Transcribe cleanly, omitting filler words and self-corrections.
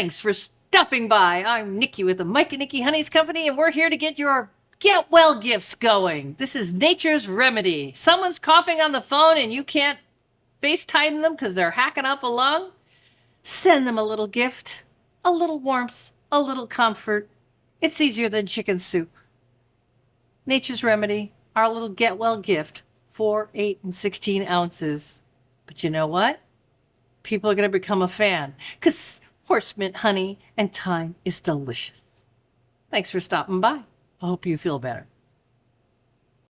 Thanks for stopping by. I'm Nikki with the Mike and Nikki Honey's Company, and we're here to get your get well gifts going. This is Nature's Remedy. Someone's coughing on the phone and you can't FaceTime them because they're hacking up a lung? Send them a little gift, a little warmth, a little comfort. It's easier than chicken soup. Nature's Remedy, our little get well gift, 4, 8, and 16 ounces. But you know what? People are going to become a fan because horse mint honey and thyme is delicious. Thanks for stopping by. I hope you feel better.